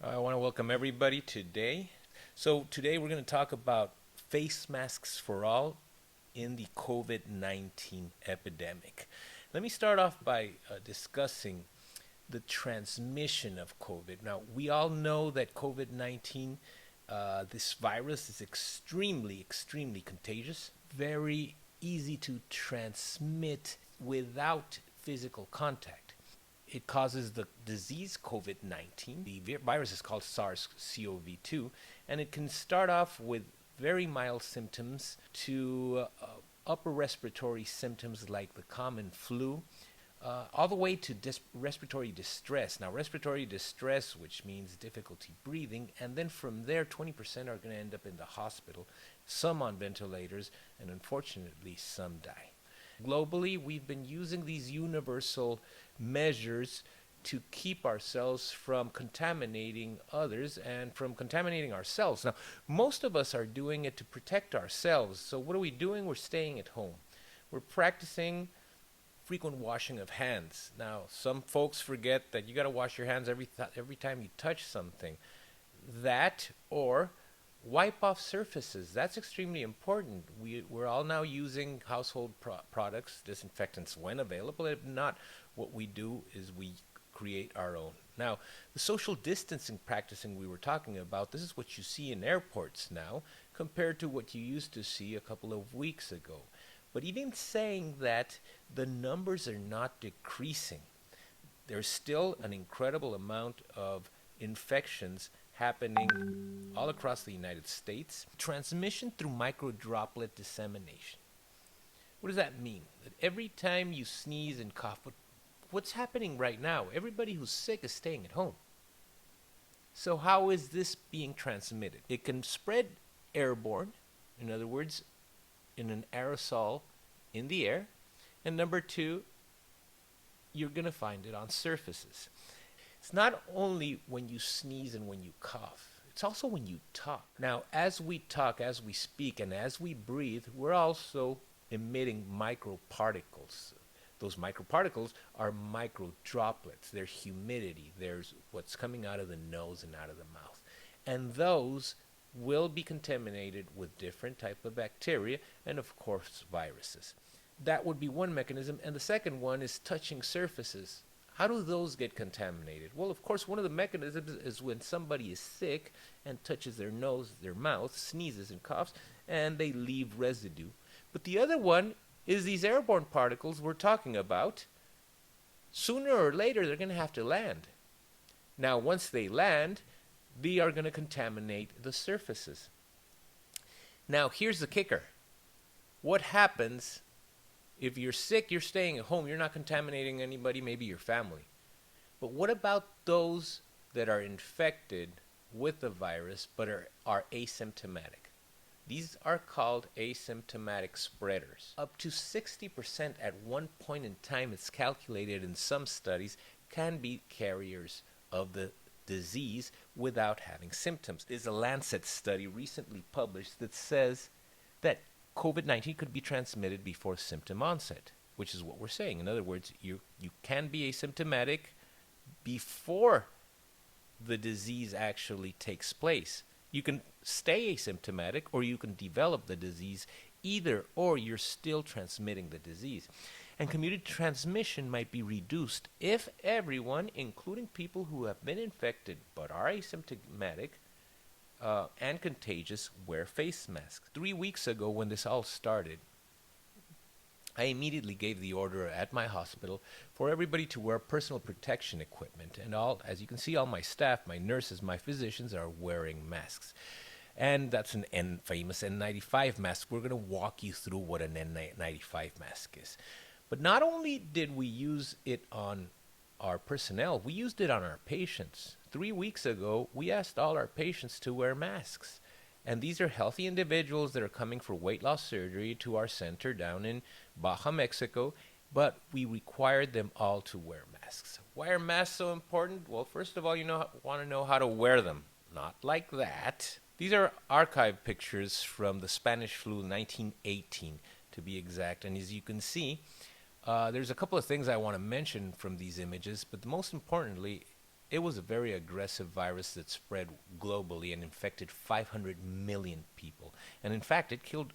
I want to welcome everybody today. Today we're going to talk about face masks for all in the COVID-19 epidemic. Let me start off by discussing the transmission of COVID. Now, we all know that COVID-19, this virus, is extremely contagious, very easy to transmit without physical contact. It causes the disease COVID-19. The virus is called SARS-CoV-2, and it can start off with very mild symptoms to upper respiratory symptoms like the common flu, all the way to respiratory distress. Now, respiratory distress, which means difficulty breathing, and then from there, 20% are going to end up in the hospital, some on ventilators, and unfortunately, some die. Globally, we've been using these universal measures to keep ourselves from contaminating others and from contaminating ourselves. Now, most of us are doing it to protect ourselves. So what are we doing? We're staying at home. We're practicing frequent washing of hands. Now, some folks forget that you got to wash your hands every time you touch something. That or wipe off surfaces. That's extremely important. We're all now using household products, disinfectants when available. If not, what we do is we create our own. Now, the social distancing practicing we were talking about, this is what you see in airports now compared to what you used to see a couple of weeks ago. But even saying that, the numbers are not decreasing. There's still an incredible amount of infections happening all across the United States. Transmission through microdroplet dissemination. What does that mean? That every time you sneeze and cough, what's happening right now? Everybody who's sick is staying at home. So how is this being transmitted? It can spread airborne, in other words, in an aerosol in the air. And number two, you're going to find it on surfaces. It's not only when you sneeze and when you cough, it's also when you talk. Now, as we talk, as we speak, and as we breathe, we're also emitting microparticles. Those microparticles are microdroplets. There's humidity. There's what's coming out of the nose and out of the mouth. And those will be contaminated with different type of bacteria and, of course, viruses. That would be one mechanism. And the second one is touching surfaces. How do those get contaminated? Well, of course, one of the mechanisms is when somebody is sick and touches their nose, their mouth, sneezes and coughs, and they leave residue. But the other one is these airborne particles we're talking about. Sooner or later, they're going to have to land. Now, once they land, they are going to contaminate the surfaces. Now, here's the kicker. What happens if you're sick, you're staying at home, you're not contaminating anybody, maybe your family. But what about those that are infected with the virus but are asymptomatic? These are called asymptomatic spreaders. Up to 60% at one point in time, it's calculated in some studies, can be carriers of the disease without having symptoms. There's a Lancet study recently published that says that COVID-19 could be transmitted before symptom onset, which is what we're saying. In other words, you can be asymptomatic before the disease actually takes place. You can stay asymptomatic or you can develop the disease, either or you're still transmitting the disease. And community transmission might be reduced if everyone, including people who have been infected but are asymptomatic, and contagious, wear face masks. 3 weeks ago when this all started, I immediately gave the order at my hospital for everybody to wear personal protection equipment. And as you can see, all my staff, my nurses, my physicians are wearing masks. And that's an famous N95 mask. We're going to walk you through what an N95 mask is. But not only did we use it on our personnel, we used it on our patients. 3 weeks ago, we asked all our patients to wear masks. And these are healthy individuals that are coming for weight loss surgery to our center down in Baja, Mexico, but we required them all to wear masks. Why are masks so important? Well, first of all, want to know how to wear them. Not like that. These are archive pictures from the Spanish flu 1918, to be exact. And as you can see, there's a couple of things I want to mention from these images, but most importantly It was a very aggressive virus that spread globally and infected 500 million people. And in fact, it killed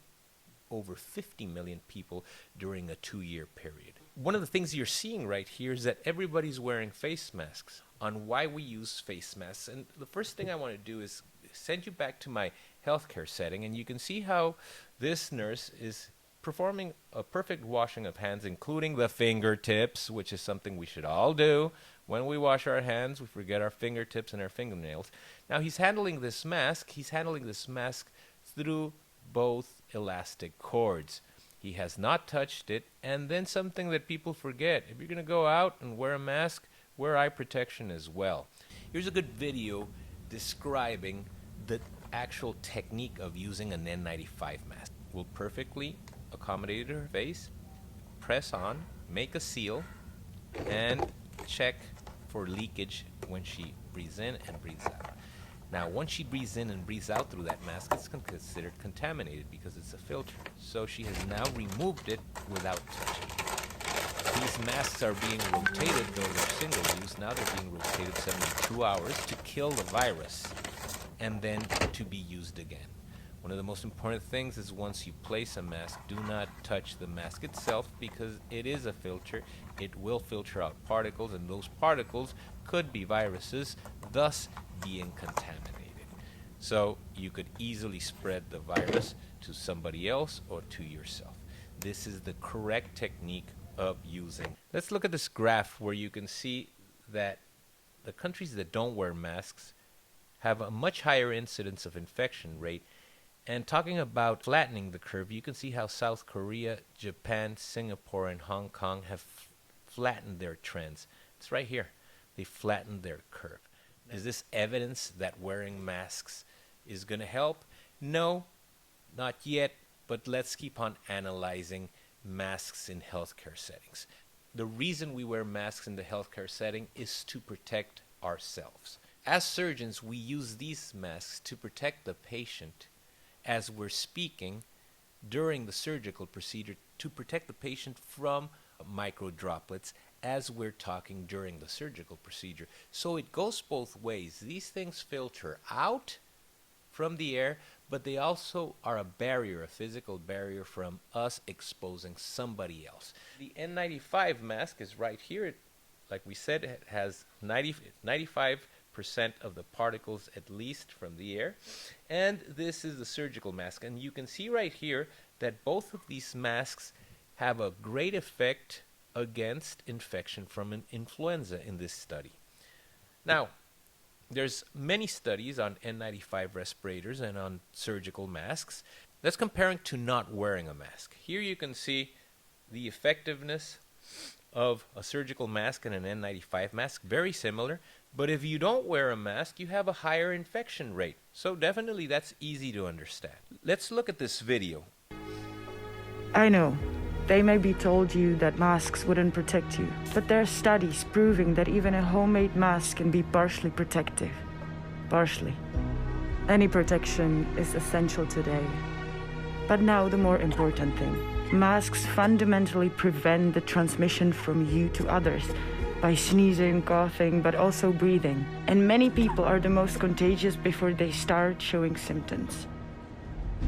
over 50 million people during a 2-year period. One of the things you're seeing right here is that everybody's wearing face masks. On why we use face masks. And the first thing I want to do is send you back to my healthcare setting, and you can see how this nurse is performing a perfect washing of hands, including the fingertips, which is something we should all do. When we wash our hands, we forget our fingertips and our fingernails. Now he's handling this mask. He's handling this mask through both elastic cords. He has not touched it. And then something that people forget, if you're going to go out and wear a mask, wear eye protection as well. Here's a good video describing the actual technique of using an N95 mask. Will perfectly accommodate her face, press on, make a seal, and check for leakage when she breathes in and breathes out. Now, once she breathes in and breathes out through that mask, it's considered contaminated because it's a filter. So she has now removed it without touching it. These masks are being rotated, though they're single use. Now they're being rotated 72 hours to kill the virus and then to be used again. One of the most important things is once you place a mask, do not touch the mask itself because it is a filter. It will filter out particles, and those particles could be viruses, thus being contaminated. So you could easily spread the virus to somebody else or to yourself. This is the correct technique of using. Let's look at this graph where you can see that the countries that don't wear masks have a much higher incidence of infection rate. And talking about flattening the curve, you can see how South Korea, Japan, Singapore, and Hong Kong have flattened their trends. It's right here. They flattened their curve. Is this evidence that wearing masks is going to help? No, not yet, but let's keep on analyzing masks in healthcare settings. The reason we wear masks in the healthcare setting is to protect ourselves. As surgeons, we use these masks to protect the patient as we're speaking during the surgical procedure, to protect the patient from micro droplets as we're talking during the surgical procedure. So it goes both ways. These things filter out from the air, but they also are a barrier, a physical barrier from us exposing somebody else. The N95 mask is right here. Like we said, it has 95% of the particles at least from the air. And this is the surgical mask. And you can see right here that both of these masks have a great effect against infection from an influenza in this study. Now, there's many studies on N95 respirators and on surgical masks. Let's compare it to not wearing a mask. Here you can see the effectiveness of a surgical mask and an N95 mask, very similar. But if you don't wear a mask, you have a higher infection rate. So definitely that's easy to understand. Let's look at this video. I know. They maybe told you that masks wouldn't protect you, but there are studies proving that even a homemade mask can be partially protective. Partially. Any protection is essential today. But now the more important thing. Masks fundamentally prevent the transmission from you to others by sneezing, coughing, but also breathing. And many people are the most contagious before they start showing symptoms.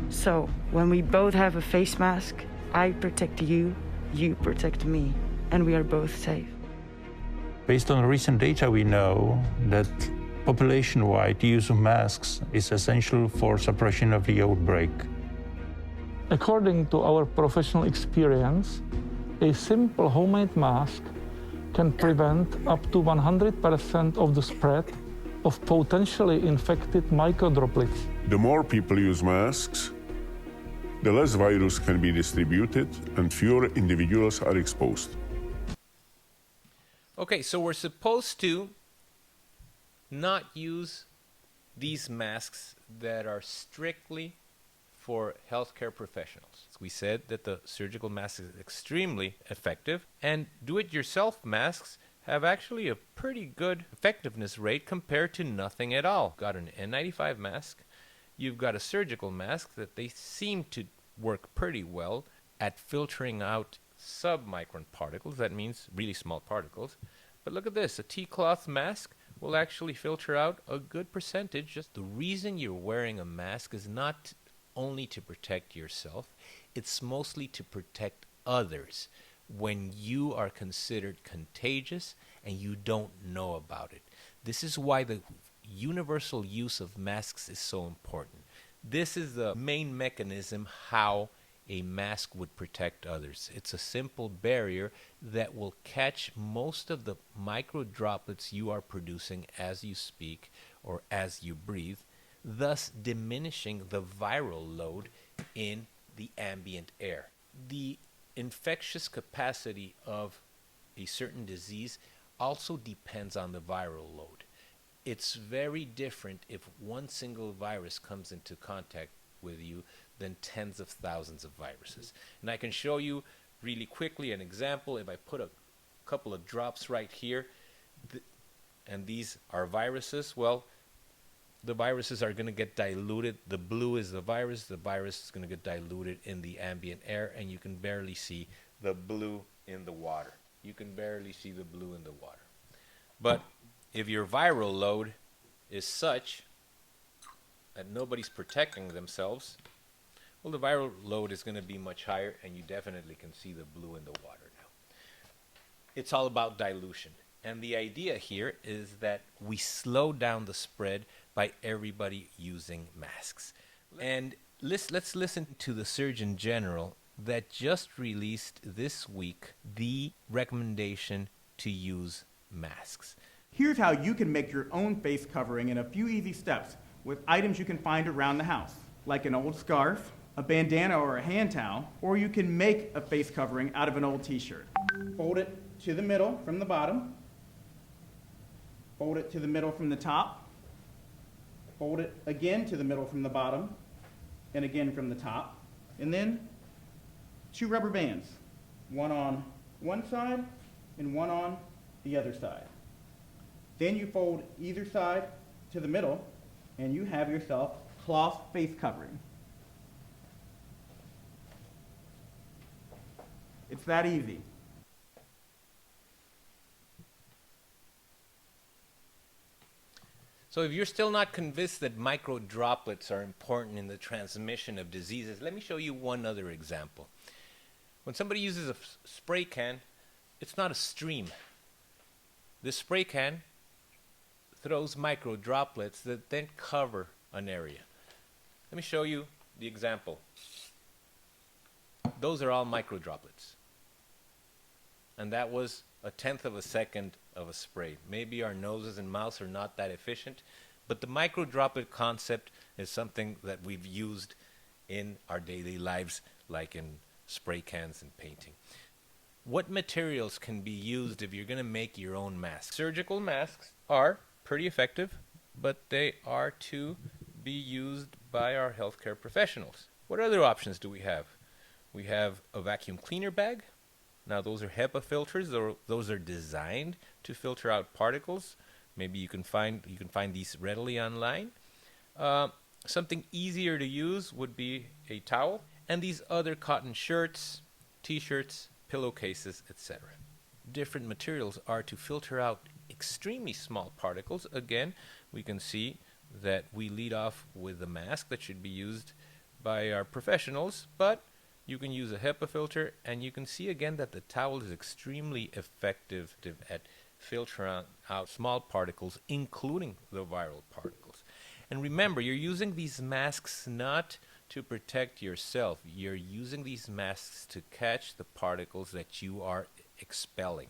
So, when we both have a face mask, I protect you, you protect me, and we are both safe. Based on recent data, we know that population-wide use of masks is essential for suppression of the outbreak. According to our professional experience, a simple homemade mask can prevent up to 100% of the spread of potentially infected microdroplets. The more people use masks, the less virus can be distributed and fewer individuals are exposed. Okay, so we're supposed to not use these masks that are strictly for healthcare professionals. We said that the surgical mask is extremely effective, and do-it-yourself masks have actually a pretty good effectiveness rate compared to nothing at all. Got an N95 mask, you've got a surgical mask that they seem to work pretty well at filtering out submicron particles. That means really small particles. But look at this, a T-cloth mask. will actually filter out a good percentage. Just the reason you're wearing a mask is not only to protect yourself, it's mostly to protect others when you are considered contagious and you don't know about it. This is why the universal use of masks is so important. This is the main mechanism how a mask would protect others. It's a simple barrier that will catch most of the micro droplets you are producing as you speak or as you breathe, thus diminishing the viral load in the ambient air. The infectious capacity of a certain disease also depends on the viral load. It's very different if one single virus comes into contact with you than tens of thousands of viruses. And I can show you really quickly an example. If I put a couple of drops right here, and these are viruses, well, the viruses are going to get diluted. The blue is the virus is going to get diluted in the ambient air, and you can barely see the blue in the water. You can barely see the blue in the water. But if your viral load is such that nobody's protecting themselves, well, the viral load is going to be much higher, and you definitely can see the blue in the water now. It's all about dilution. And the idea here is that we slow down the spread by everybody using masks. And let's listen to the Surgeon General that just released this week the recommendation to use masks. Here's how you can make your own face covering in a few easy steps with items you can find around the house, like an old scarf, a bandana or a hand towel, or you can make a face covering out of an old t-shirt. Fold it to the middle from the bottom, fold it to the middle from the top, fold it again to the middle from the bottom, and again from the top, and then 2 rubber bands, one on one side and one on the other side. Then you fold either side to the middle, and you have yourself cloth face covering. It's that easy. So if you're still not convinced that micro droplets are important in the transmission of diseases, let me show you one other example. When somebody uses a spray can, it's not a stream. This spray can throws micro droplets that then cover an area. Let me show you the example. Those are all micro droplets. And that was a tenth of a second of a spray. Maybe our noses and mouths are not that efficient, but the micro droplet concept is something that we've used in our daily lives, like in spray cans and painting. What materials can be used if you're going to make your own mask? Surgical masks are pretty effective, but they are to be used by our healthcare professionals. What other options do we have? We have a vacuum cleaner bag. Now those are HEPA filters. Those are designed to filter out particles. Maybe you can find these readily online. Something easier to use would be a towel, and these other cotton shirts, t-shirts, pillowcases, etc. Different materials are to filter out extremely small particles. Again, we can see that we lead off with a mask that should be used by our professionals, but you can use a HEPA filter, and you can see again that the towel is extremely effective at filtering out small particles, including the viral particles. And remember, you're using these masks not to protect yourself. You're using these masks to catch the particles that you are expelling.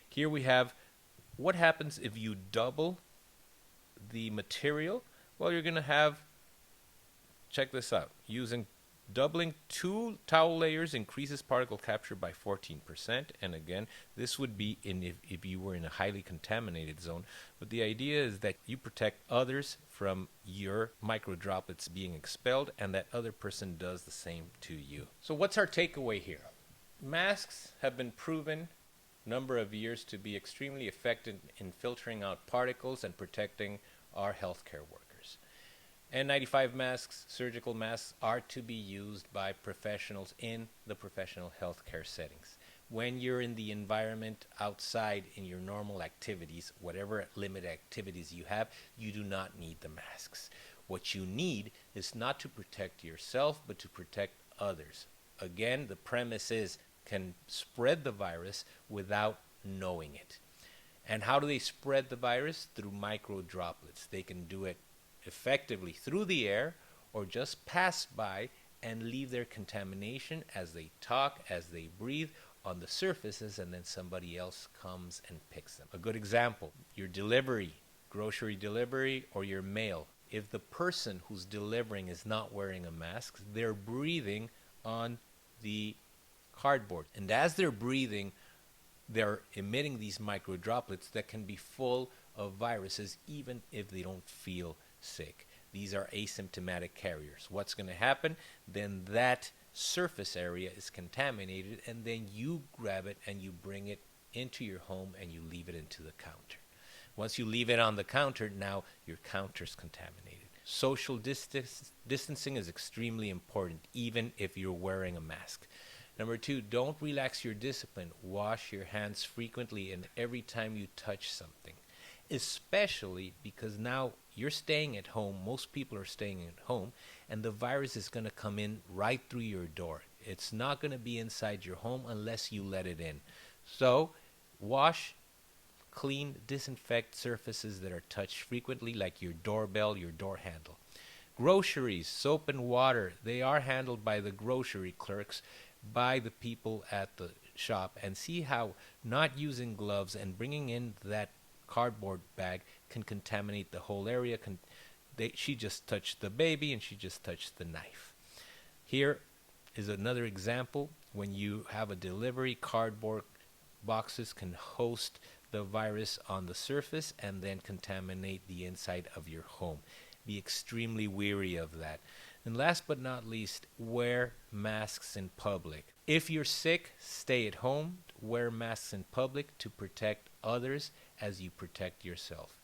Here we have what happens if you double the material. Well, you're going to have, check this out, doubling 2 towel layers increases particle capture by 14%. And again, this would be if you were in a highly contaminated zone. But the idea is that you protect others from your micro droplets being expelled, and that other person does the same to you. So what's our takeaway here? Masks have been proven number of years to be extremely effective in filtering out particles and protecting our healthcare workers. N95 masks, surgical masks, are to be used by professionals in the professional healthcare settings. when you're in the environment outside in your normal activities, whatever limited activities you have, you do not need the masks. What you need is not to protect yourself, but to protect others. Again, the premise is can spread the virus without knowing it. And how do they spread the virus? Through micro droplets. They can do it effectively through the air or just pass by and leave their contamination as they talk, as they breathe on the surfaces, and then somebody else comes and picks them. A good example, your delivery, grocery delivery, or your mail. If the person who's delivering is not wearing a mask, they're breathing on the cardboard. And as they're breathing, they're emitting these micro droplets that can be full of viruses even if they don't feel sick. These are asymptomatic carriers. What's going to happen? Then that surface area is contaminated, and then you grab it and you bring it into your home and you leave it into the counter. Once you leave it on the counter, now your counter's contaminated. Social distancing is extremely important, even if you're wearing a mask. Number 2, don't relax your discipline. Wash your hands frequently and every time you touch something, especially because now you're staying at home. Most people are staying at home, and the virus is going to come in right through your door. It's not going to be inside your home unless you let it in. So wash, clean, disinfect surfaces that are touched frequently, like your doorbell, your door handle. Groceries, soap and water, they are handled by the grocery clerks, by the people at the shop. And see how not using gloves and bringing in that cardboard bag can contaminate the whole area. She just touched the baby and she just touched the knife. Here is another example. When you have a delivery, cardboard boxes can host the virus on the surface and then contaminate the inside of your home. Be extremely wary of that. And last but not least, wear masks in public. If you're sick, stay at home. Wear masks in public to protect others as you protect yourself.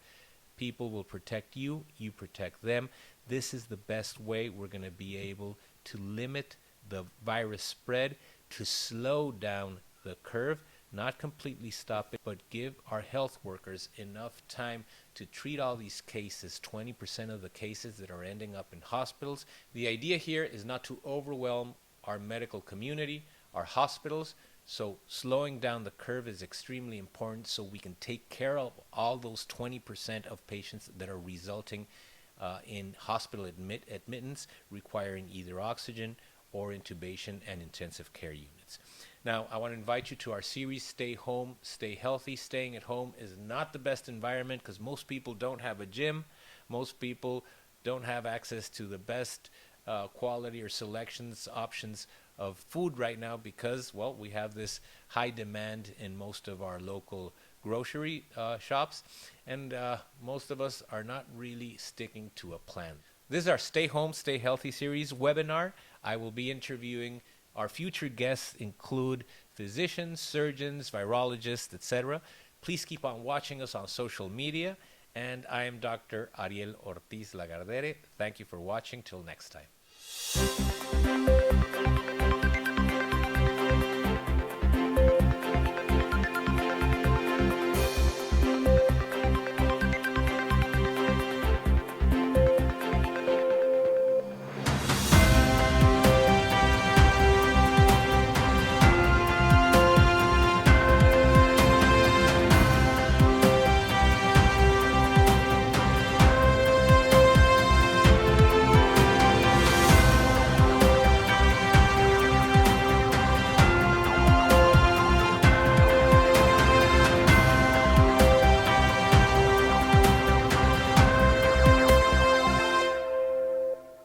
People will protect you, you protect them. This is the best way we're going to be able to limit the virus spread, to slow down the curve, not completely stop it, but give our health workers enough time to treat all these cases, 20% of the cases that are ending up in hospitals. The idea here is not to overwhelm our medical community, our hospitals, so slowing down the curve is extremely important so we can take care of all those 20% of patients that are resulting in hospital admittance, requiring either oxygen or intubation and intensive care units. Now, I want to invite you to our series, Stay Home, Stay Healthy. Staying at home is not the best environment because most people don't have a gym. Most people don't have access to the best quality or options of food right now because, well, we have this high demand in most of our local grocery shops, and most of us are not really sticking to a plan. This is our Stay Home, Stay Healthy series webinar. I will be interviewing. Our future guests include physicians, surgeons, virologists, etc. Please keep on watching us on social media. And I am Dr. Ariel Ortiz Lagardere. Thank you for watching. Till next time.